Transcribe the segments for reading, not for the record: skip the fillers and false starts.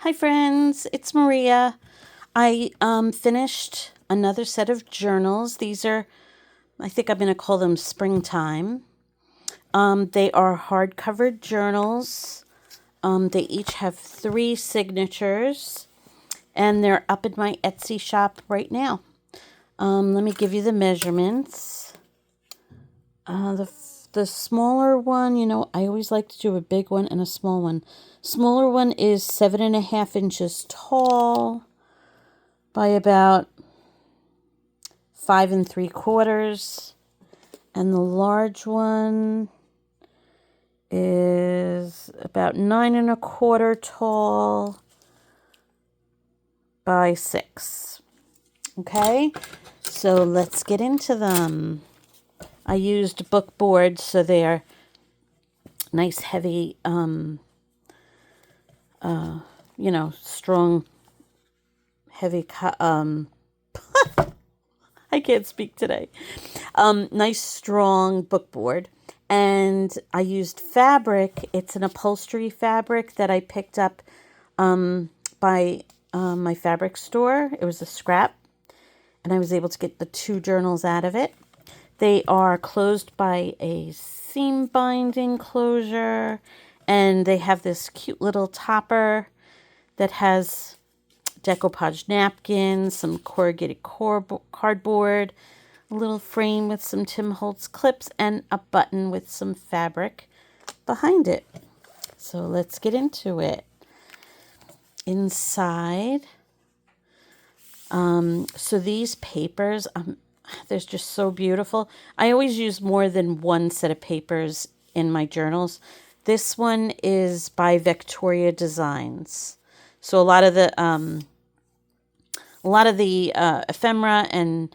Hi friends, it's Maria. I finished another set of journals. These are, I think I'm going to call them springtime. They are hardcover journals. They each have 3 signatures, and they're up in my Etsy shop right now. Let me give you the measurements. The smaller one, I always like to do a big one and a small one. Smaller one is 7.5 inches tall by about 5 3/4, and the large one is about 9 1/4 tall by 6. Okay, so let's get into them. I used book boards, so they are nice, heavy, strong, heavy. I can't speak today. Nice, strong book board. And I used fabric. It's an upholstery fabric that I picked up by my fabric store. It was a scrap, and I was able to get the 2 journals out of it. They are closed by a seam binding closure, and they have this cute little topper that has decoupage napkins, some corrugated cardboard, a little frame with some Tim Holtz clips, and a button with some fabric behind it. So let's get into it. Inside, so these papers, they're just so beautiful. I always use more than one set of papers in my journals. This one is by Victoria Designs. So a lot of the ephemera and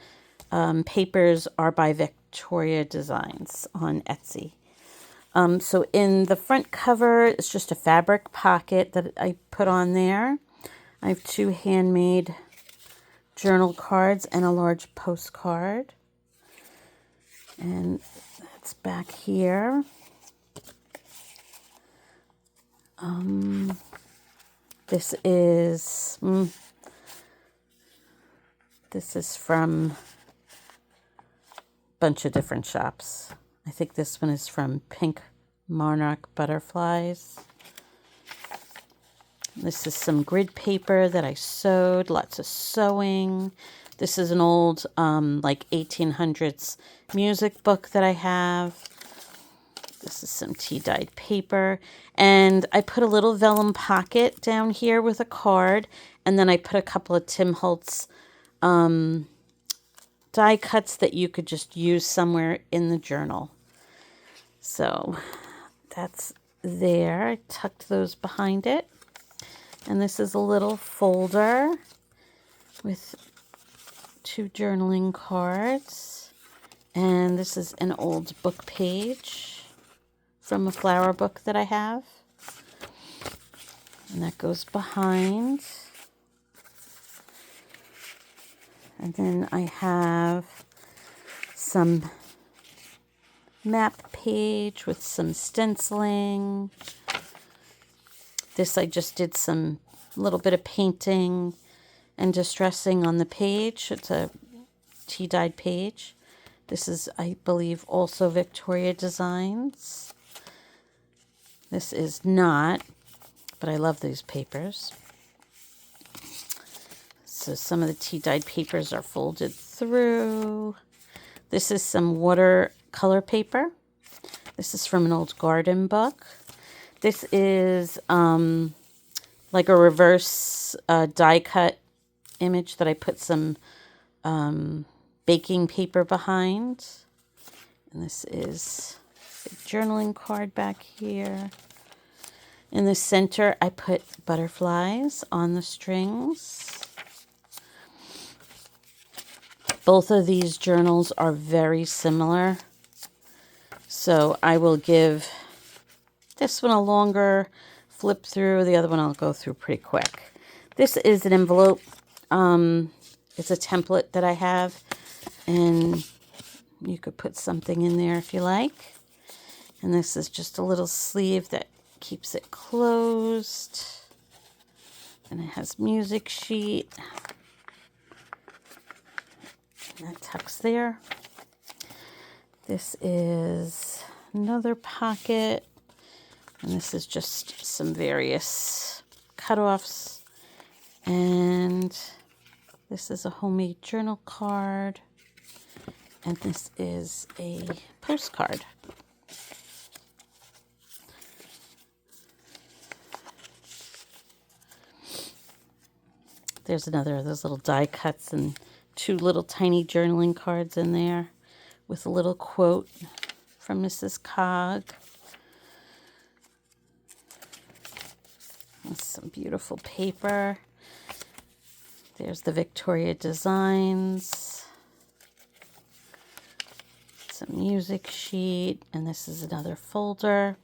papers are by Victoria Designs on Etsy. So in the front cover, it's just a fabric pocket that I put on there. I have 2 handmade journal cards and a large postcard. And that's back here. This is from a bunch of different shops. I think this one is from Pink Monarch Butterflies. This is some grid paper that I sewed, lots of sewing. This is an old, 1800s music book that I have. This is some tea-dyed paper. And I put a little vellum pocket down here with a card. And then I put a couple of Tim Holtz die cuts that you could just use somewhere in the journal. So that's there. I tucked those behind it. And this is a little folder with 2 journaling cards. And this is an old book page from a flower book that I have. And that goes behind. And then I have some map page with some stenciling. This I just did some little bit of painting and distressing on the page. It's a tea-dyed page. This is, I believe, also Victoria Designs. This is not, but I love these papers. So some of the tea-dyed papers are folded through. This is some watercolor paper. This is from an old garden book. This is like a reverse die cut image that I put some baking paper behind. And this is a journaling card back here. In the center, I put butterflies on the strings. Both of these journals are very similar. So I will give this one a longer flip through. The other one I'll go through pretty quick. This is an envelope. It's a template that I have. And you could put something in there if you like. And this is just a little sleeve that keeps it closed. And it has music sheet. And that tucks there. This is another pocket. And this is just some various cutoffs. And this is a homemade journal card. And this is a postcard. There's another of those little die cuts and 2 little tiny journaling cards in there with a little quote from Mrs. Cog. And some beautiful paper. There's the Victoria Designs. Some music sheet. And this is another folder.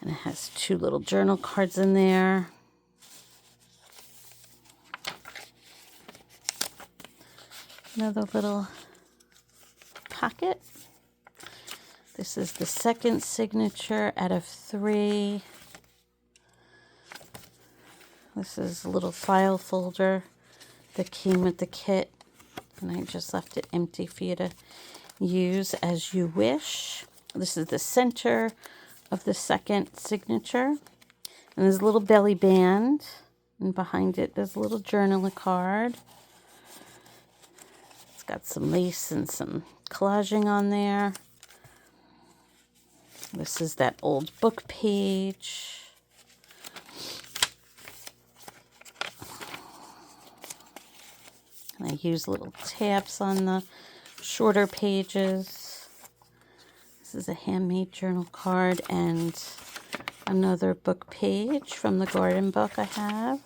And it has 2 little journal cards in there. Another little pocket. This is the second signature out of 3. This is a little file folder that came with the kit. And I just left it empty for you to use as you wish. This is the center of the second signature. And there's a little belly band. And behind it, there's a little journaling card. It's got some lace and some collaging on there. This is that old book page. And I use little tabs on the shorter pages. This is a handmade journal card and another book page from the garden book I have.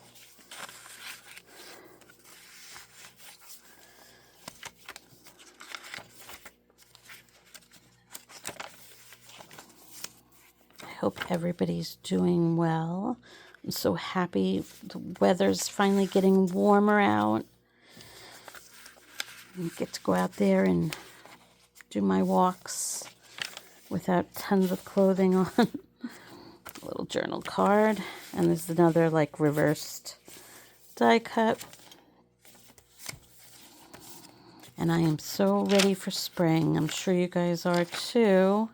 I hope everybody's doing well. I'm so happy the weather's finally getting warmer out. I get to go out there and do my walks without tons of clothing on. A little journal card. And there's another like reversed die cut. And I am so ready for spring. I'm sure you guys are too.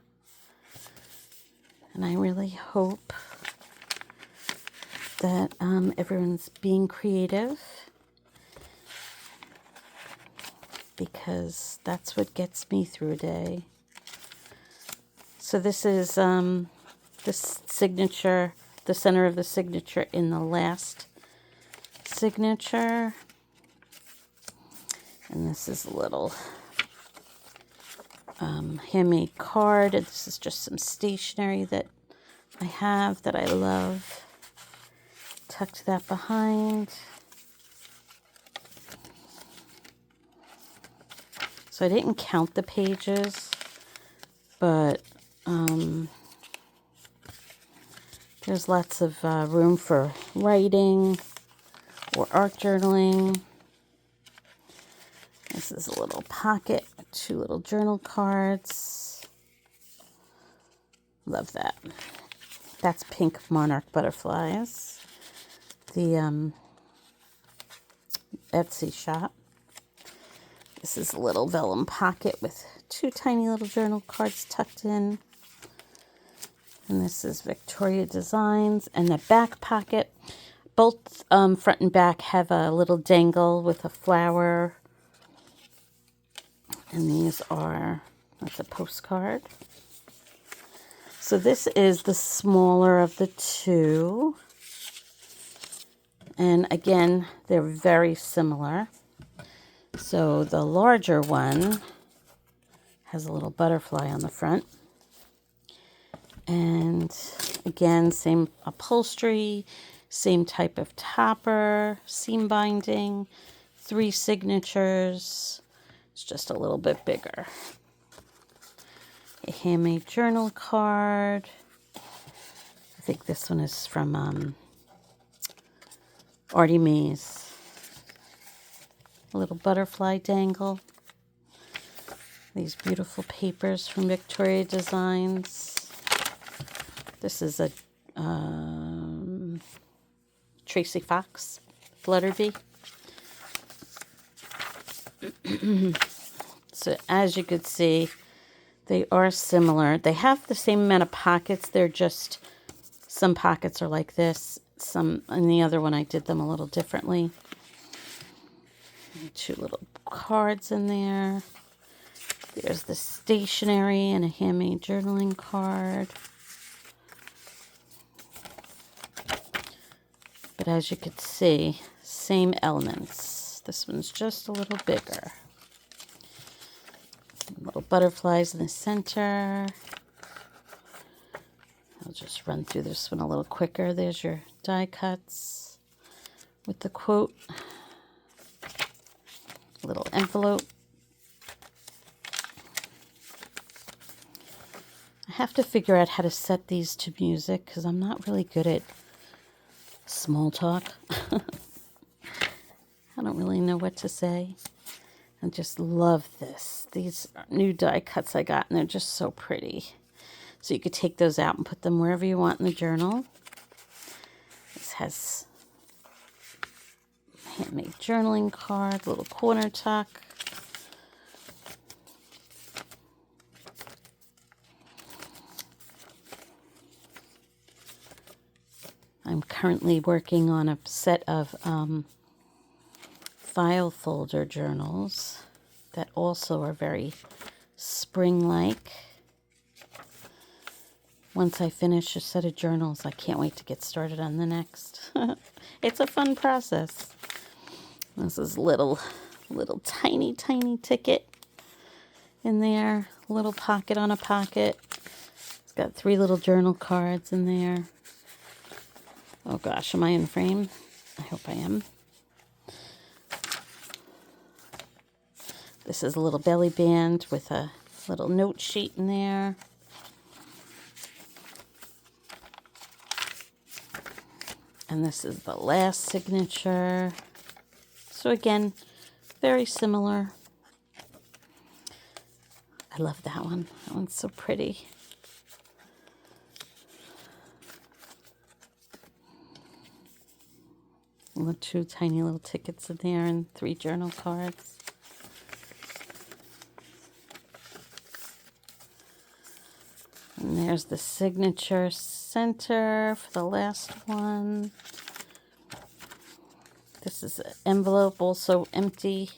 And I really hope that everyone's being creative, because that's what gets me through a day. So this is this signature, the center of the signature in the last signature. And this is a little handmade card. This is just some stationery that I have that I love. Tucked that behind. So I didn't count the pages, but there's lots of room for writing or art journaling. This is a little pocket, 2 little journal cards. Love that. That's pink monarch butterflies. The Etsy shop. This is a little vellum pocket with 2 tiny little journal cards tucked in. And this is Victoria Designs. And the back pocket, both front and back have a little dangle with a flower. And these are, that's a postcard. So this is the smaller of the 2. And again, they're very similar. So the larger one has a little butterfly on the front. And again, same upholstery, same type of topper, seam binding, 3 signatures. It's just a little bit bigger. A handmade journal card. I think this one is from Artie Mays. A little butterfly dangle. These beautiful papers from Victoria Designs. This is a Tracy Fox, Flutterbee. So as you could see, they are similar. They have the same amount of pockets. They're just, some pockets are like this. Some, in the other one I did them a little differently. 2 little cards in there. There's the stationery and a handmade journaling card. But as you can see, same elements. This one's just a little bigger. Little butterflies in the center. I'll just run through this one a little quicker. There's your die cuts with the quote. Little envelope. I have to figure out how to set these to music because I'm not really good at small talk. I don't really know what to say. I just love this. These are new die cuts I got, and they're just so pretty. So you could take those out and put them wherever you want in the journal. This has handmade journaling card, little corner tuck. I'm currently working on a set of file folder journals that also are very spring-like. Once I finish a set of journals, I can't wait to get started on the next. It's a fun process. This is little tiny ticket in there. Little pocket on a pocket. It's got 3 little journal cards in there. Oh gosh, am I in frame? I hope I am. This is a little belly band with a little note sheet in there. And this is the last signature. So again, very similar. I love that one. That one's so pretty. And the 2 tiny little tickets in there and 3 journal cards. And there's the signature center for the last one. This is an envelope, also empty.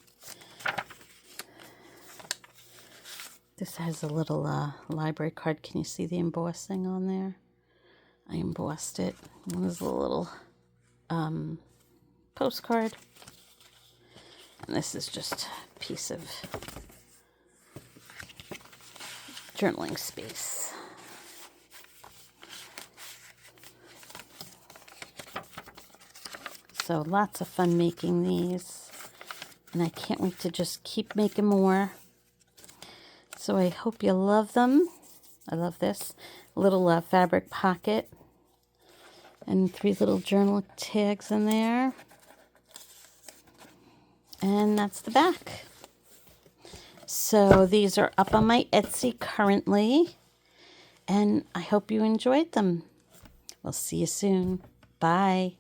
This has a little library card. Can you see the embossing on there? I embossed it. There's a little postcard. And this is just a piece of journaling space. So lots of fun making these. And I can't wait to just keep making more. So I hope you love them. I love this. Little fabric pocket. And 3 little journal tags in there. And that's the back. So these are up on my Etsy currently. And I hope you enjoyed them. We'll see you soon. Bye.